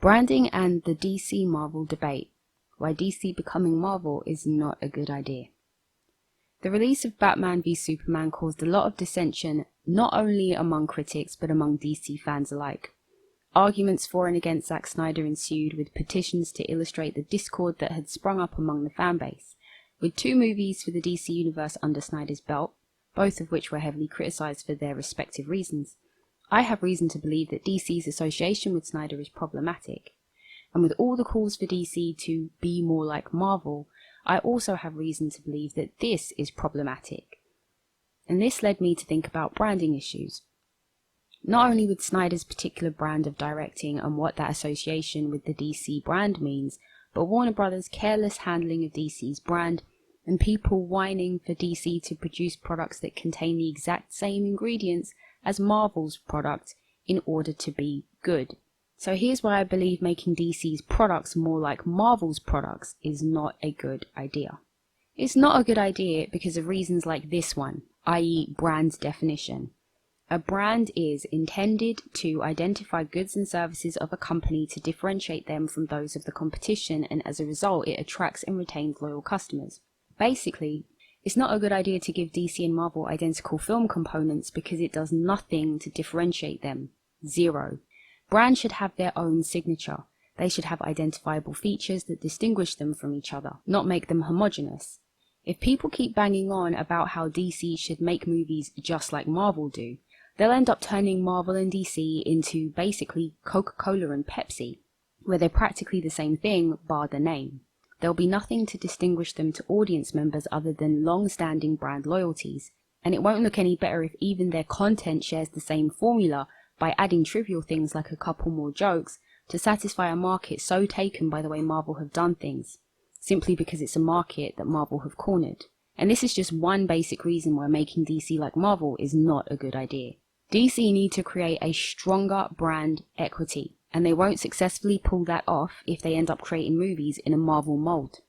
Branding and the DC Marvel debate. Why DC becoming Marvel is not a good idea. The release of Batman v Superman caused a lot of dissension, not only among critics but among DC fans alike. Arguments for and against Zack Snyder ensued, with petitions to illustrate the discord that had sprung up among the fanbase. With 2 movies for the DC universe under Snyder's belt, both of which were heavily criticised for their respective reasons, I have reason to believe that DC's association with Snyder is problematic. And with all the calls for DC to be more like Marvel, I also have reason to believe that this is problematic. And this led me to think about branding issues. Not only with Snyder's particular brand of directing and what that association with the DC brand means, but Warner Brothers' careless handling of DC's brand and people whining for DC to produce products that contain the exact same ingredients as Marvel's product in order to be good. So here's why I believe making DC's products more like Marvel's products is not a good idea. It's not a good idea because of reasons like this one, i.e. brand definition. A brand is intended to identify goods and services of a company to differentiate them from those of the competition, and as a result it attracts and retains loyal customers. Basically, it's not a good idea to give DC and Marvel identical film components because it does nothing to differentiate them. Zero. Brands should have their own signature. They should have identifiable features that distinguish them from each other, not make them homogeneous. If people keep banging on about how DC should make movies just like Marvel do, they'll end up turning Marvel and DC into basically Coca-Cola and Pepsi, where they're practically the same thing bar the name. There'll be nothing to distinguish them to audience members other than long-standing brand loyalties, and it won't look any better if even their content shares the same formula by adding trivial things like a couple more jokes to satisfy a market so taken by the way Marvel have done things, simply because it's a market that Marvel have cornered. And this is just one basic reason why making DC like Marvel is not a good idea. DC need to create a stronger brand equity, and they won't successfully pull that off if they end up creating movies in a Marvel mold.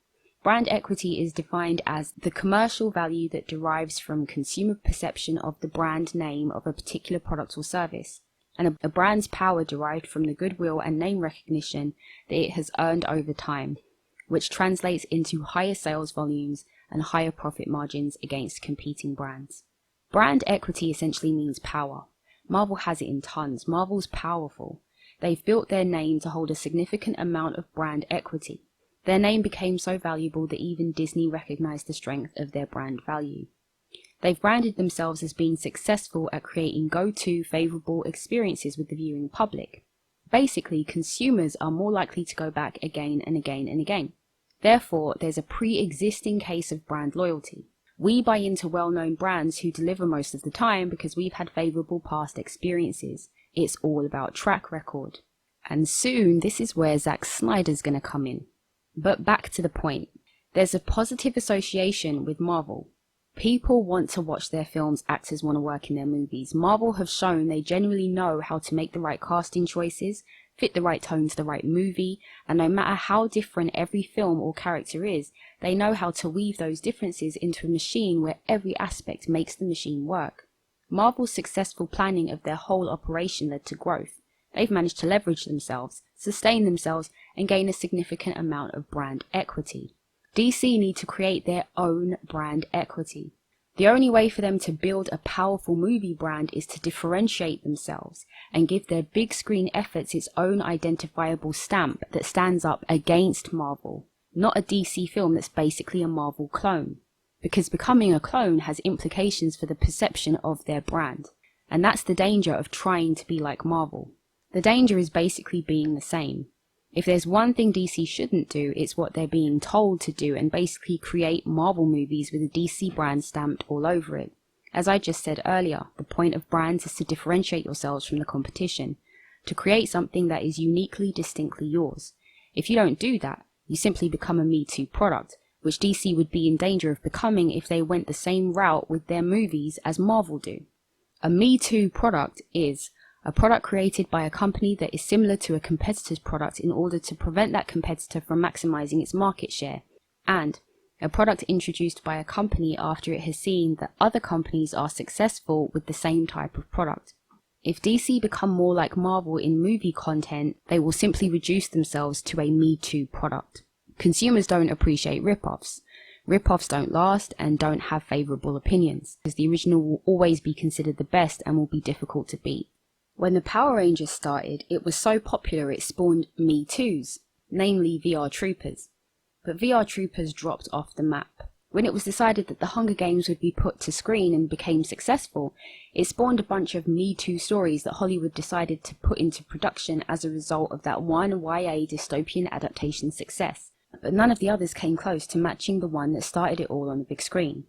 Brand equity is defined as the commercial value that derives from consumer perception of the brand name of a particular product or service, and a brand's power derived from the goodwill and name recognition that it has earned over time, which translates into higher sales volumes and higher profit margins against competing brands. Brand equity essentially means power. Marvel has it in tons. Marvel's powerful. They've built their name to hold a significant amount of brand equity. Their name became so valuable that even Disney recognized the strength of their brand value. They've branded themselves as being successful at creating go-to favorable experiences with the viewing public. Basically, consumers are more likely to go back again and again and again. Therefore, there's a pre-existing case of brand loyalty. We buy into well-known brands who deliver most of the time because we've had favorable past experiences. It's all about track record. And soon, this is where Zack Snyder's gonna come in. But back to the point. There's a positive association with Marvel. People want to watch their films, actors want to work in their movies. Marvel have shown they genuinely know how to make the right casting choices, fit the right tone to the right movie, and no matter how different every film or character is, they know how to weave those differences into a machine where every aspect makes the machine work. Marvel's successful planning of their whole operation led to growth. They've managed to leverage themselves, sustain themselves, and gain a significant amount of brand equity. DC need to create their own brand equity. The only way for them to build a powerful movie brand is to differentiate themselves and give their big screen efforts its own identifiable stamp that stands up against Marvel, not a DC film that's basically a Marvel clone. Because becoming a clone has implications for the perception of their brand, and that's the danger of trying to be like Marvel. The danger is basically being the same. If there's one thing DC shouldn't do, it's what they're being told to do and basically create Marvel movies with a DC brand stamped all over it. As I just said earlier, the point of brands is to differentiate yourselves from the competition, to create something that is uniquely, distinctly yours. If you don't do that, you simply become a Me Too product, which DC would be in danger of becoming if they went the same route with their movies as Marvel do. A Me Too product is a product created by a company that is similar to a competitor's product in order to prevent that competitor from maximizing its market share, and a product introduced by a company after it has seen that other companies are successful with the same type of product. If DC become more like Marvel in movie content, they will simply reduce themselves to a Me Too product. Consumers don't appreciate rip-offs. Rip-offs don't last and don't have favourable opinions, because the original will always be considered the best and will be difficult to beat. When the Power Rangers started, it was so popular it spawned Me Toos, namely VR Troopers. But VR Troopers dropped off the map. When it was decided that the Hunger Games would be put to screen and became successful, it spawned a bunch of Me Too stories that Hollywood decided to put into production as a result of that one YA dystopian adaptation success. But none of the others came close to matching the one that started it all on the big screen.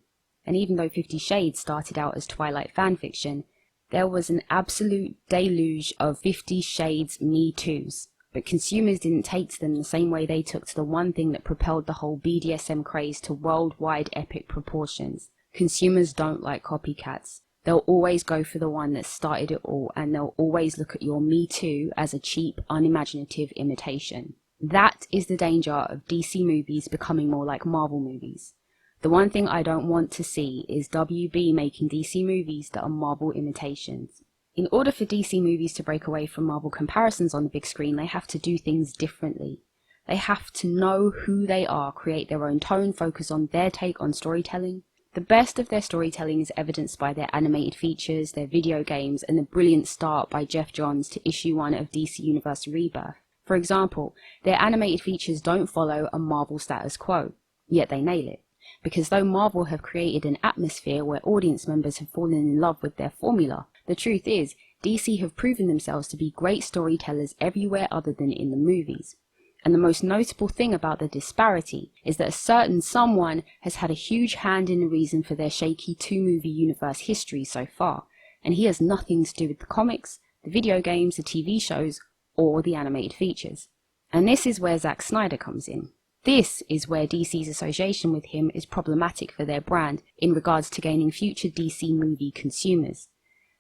And even though 50 Shades started out as Twilight fanfiction, there was an absolute deluge of 50 Shades Me Toos. But consumers didn't take to them the same way they took to the one thing that propelled the whole BDSM craze to worldwide epic proportions. Consumers don't like copycats. They'll always go for the one that started it all, and they'll always look at your Me Too as a cheap, unimaginative imitation. That is the danger of DC movies becoming more like Marvel movies. The one thing I don't want to see is WB making DC movies that are Marvel imitations. In order for DC movies to break away from Marvel comparisons on the big screen, they have to do things differently. They have to know who they are, create their own tone, focus on their take on storytelling. The best of their storytelling is evidenced by their animated features, their video games, and the brilliant start by Jeff Johns to issue 1 of DC Universe Rebirth. For example, their animated features don't follow a Marvel status quo, yet they nail it. Because though Marvel have created an atmosphere where audience members have fallen in love with their formula, the truth is, DC have proven themselves to be great storytellers everywhere other than in the movies. And the most notable thing about the disparity is that a certain someone has had a huge hand in the reason for their shaky 2-movie universe history so far, and he has nothing to do with the comics, the video games, the TV shows, or the animated features. And this is where Zack Snyder comes in. This is where DC's association with him is problematic for their brand in regards to gaining future DC movie consumers.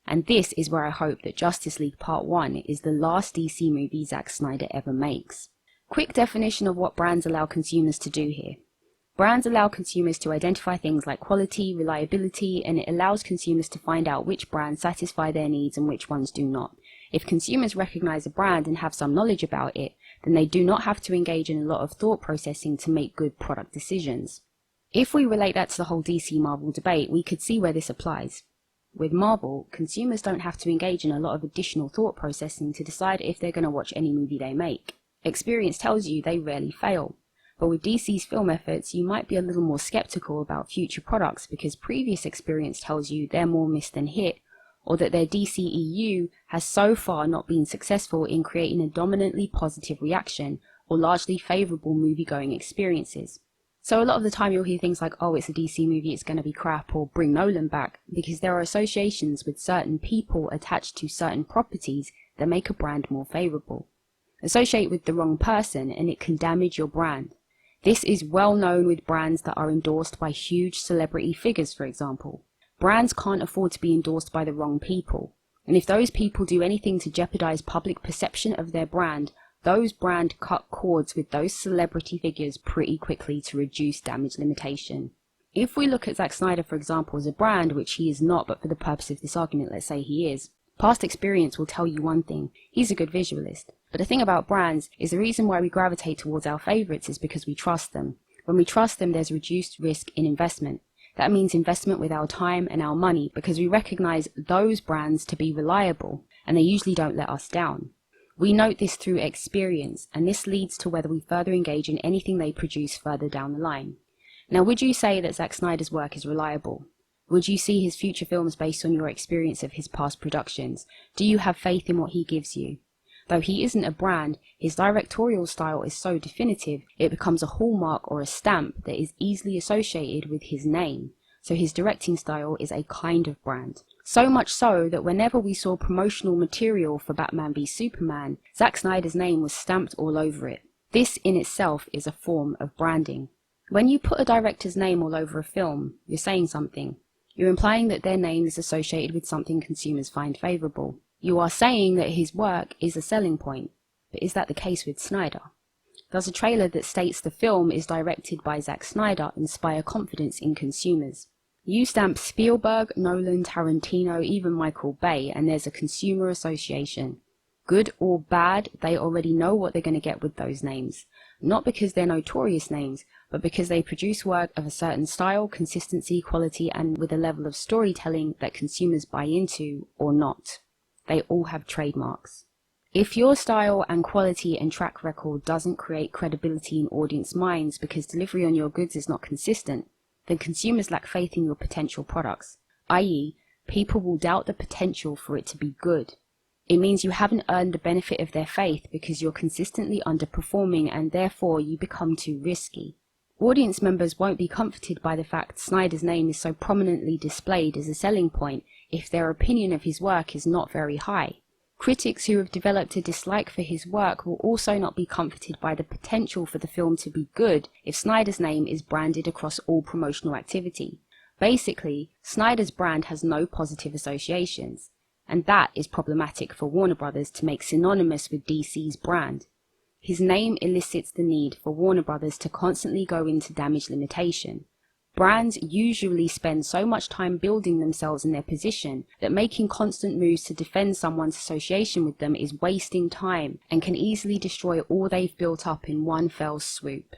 And this is where I hope that Justice League Part 1 is the last DC movie Zack Snyder ever makes. Quick definition of what brands allow consumers to do here. Brands allow consumers to identify things like quality, reliability, and it allows consumers to find out which brands satisfy their needs and which ones do not. If consumers recognize a brand and have some knowledge about it, then they do not have to engage in a lot of thought processing to make good product decisions. If we relate that to the whole DC-Marvel debate, we could see where this applies. With Marvel, consumers don't have to engage in a lot of additional thought processing to decide if they're going to watch any movie they make. Experience tells you they rarely fail. But with DC's film efforts, you might be a little more skeptical about future products because previous experience tells you they're more miss than hit, or that their DCEU has so far not been successful in creating a dominantly positive reaction or largely favourable movie-going experiences. So a lot of the time you'll hear things like, oh, it's a DC movie, it's going to be crap, or bring Nolan back, because there are associations with certain people attached to certain properties that make a brand more favourable. Associate with the wrong person and it can damage your brand. This is well known with brands that are endorsed by huge celebrity figures, for example. Brands can't afford to be endorsed by the wrong people, and if those people do anything to jeopardize public perception of their brand, those brands cut cords with those celebrity figures pretty quickly to reduce damage limitation. If we look at Zack Snyder, for example, as a brand, which he is not, but for the purpose of this argument, let's say he is, past experience will tell you one thing: he's a good visualist. But the thing about brands is the reason why we gravitate towards our favorites is because we trust them. When we trust them, there's reduced risk in investment. That means investment with our time and our money, because we recognize those brands to be reliable, and they usually don't let us down. We note this through experience, and this leads to whether we further engage in anything they produce further down the line. Now, would you say that Zack Snyder's work is reliable? Would you see his future films based on your experience of his past productions? Do you have faith in what he gives you? Though he isn't a brand, his directorial style is so definitive, it becomes a hallmark or a stamp that is easily associated with his name. So his directing style is a kind of brand. So much so that whenever we saw promotional material for Batman v Superman, Zack Snyder's name was stamped all over it. This in itself is a form of branding. When you put a director's name all over a film, you're saying something. You're implying that their name is associated with something consumers find favourable. You are saying that his work is a selling point. But is that the case with Snyder? Does a trailer that states the film is directed by Zack Snyder inspire confidence in consumers? You stamp Spielberg, Nolan, Tarantino, even Michael Bay, and there's a consumer association. Good or bad, they already know what they're going to get with those names. Not because they're notorious names, but because they produce work of a certain style, consistency, quality, and with a level of storytelling that consumers buy into or not. They all have trademarks. If your style and quality and track record doesn't create credibility in audience minds because delivery on your goods is not consistent, then consumers lack faith in your potential products, i.e., people will doubt the potential for it to be good. It means you haven't earned the benefit of their faith because you're consistently underperforming and therefore you become too risky. Audience members won't be comforted by the fact Snyder's name is so prominently displayed as a selling point if their opinion of his work is not very high. Critics who have developed a dislike for his work will also not be comforted by the potential for the film to be good if Snyder's name is branded across all promotional activity. Basically, Snyder's brand has no positive associations, and that is problematic for Warner Brothers to make synonymous with DC's brand. His name elicits the need for Warner Brothers to constantly go into damage limitation. Brands usually spend so much time building themselves in their position that making constant moves to defend someone's association with them is wasting time and can easily destroy all they've built up in one fell swoop.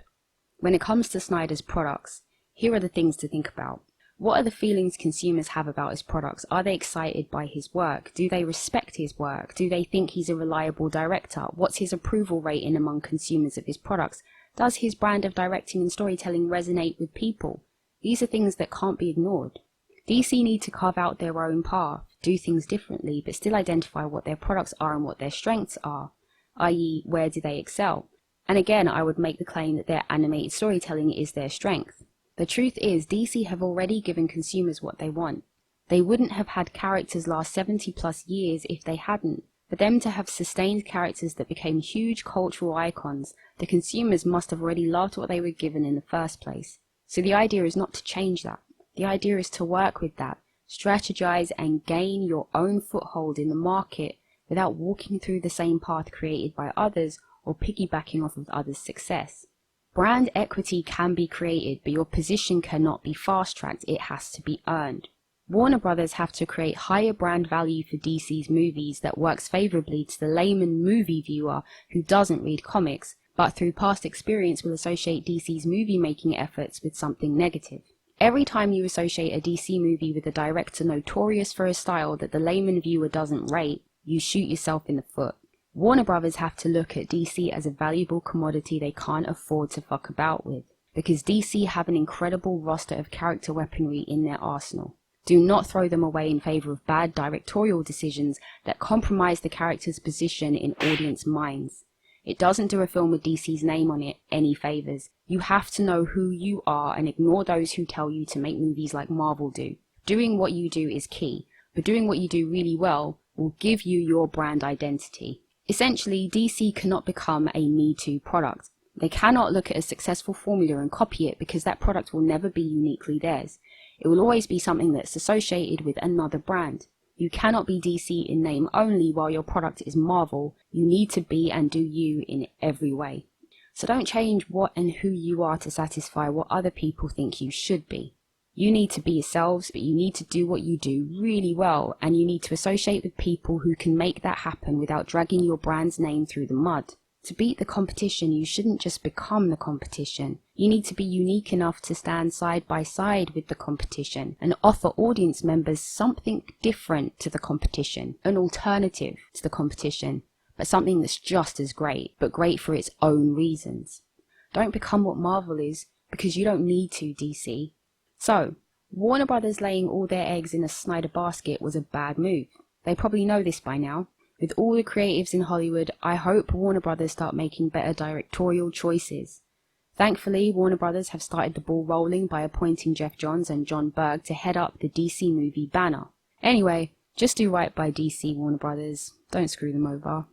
When it comes to Snyder's products, here are the things to think about. What are the feelings consumers have about his products? Are they excited by his work? Do they respect his work? Do they think he's a reliable director? What's his approval rating among consumers of his products? Does his brand of directing and storytelling resonate with people? These are things that can't be ignored. DC need to carve out their own path, do things differently, but still identify what their products are and what their strengths are, i.e. where do they excel. And again, I would make the claim that their animated storytelling is their strength. The truth is, DC have already given consumers what they want. They wouldn't have had characters last 70 plus years if they hadn't. For them to have sustained characters that became huge cultural icons, the consumers must have already loved what they were given in the first place. So the idea is not to change that. The idea is to work with that, strategize and gain your own foothold in the market without walking through the same path created by others or piggybacking off of others' success. Brand equity can be created, but your position cannot be fast-tracked. It has to be earned. Warner Brothers have to create higher brand value for DC's movies that works favorably to the layman movie viewer who doesn't read comics, but through past experience will associate DC's movie-making efforts with something negative. Every time you associate a DC movie with a director notorious for a style that the layman viewer doesn't rate, you shoot yourself in the foot. Warner Brothers have to look at DC as a valuable commodity they can't afford to fuck about with, because DC have an incredible roster of character weaponry in their arsenal. Do not throw them away in favor of bad directorial decisions that compromise the character's position in audience minds. It doesn't do a film with DC's name on it any favors. You have to know who you are and ignore those who tell you to make movies like Marvel do. Doing what you do is key, but doing what you do really well will give you your brand identity. Essentially, DC cannot become a Me Too product. They cannot look at a successful formula and copy it because that product will never be uniquely theirs. It will always be something that's associated with another brand. You cannot be DC in name only while your product is Marvel. You need to be and do you in every way. So don't change what and who you are to satisfy what other people think you should be. You need to be yourselves, but you need to do what you do really well, and you need to associate with people who can make that happen without dragging your brand's name through the mud. To beat the competition, you shouldn't just become the competition. You need to be unique enough to stand side by side with the competition and offer audience members something different to the competition, an alternative to the competition, but something that's just as great, but great for its own reasons. Don't become what Marvel is, because you don't need to, DC. So, Warner Brothers laying all their eggs in a Snyder basket was a bad move. They probably know this by now. With all the creatives in Hollywood, I hope Warner Brothers start making better directorial choices. Thankfully, Warner Brothers have started the ball rolling by appointing Jeff Johns and John Berg to head up the DC movie banner. Anyway, just do right by DC, Warner Brothers. Don't screw them over.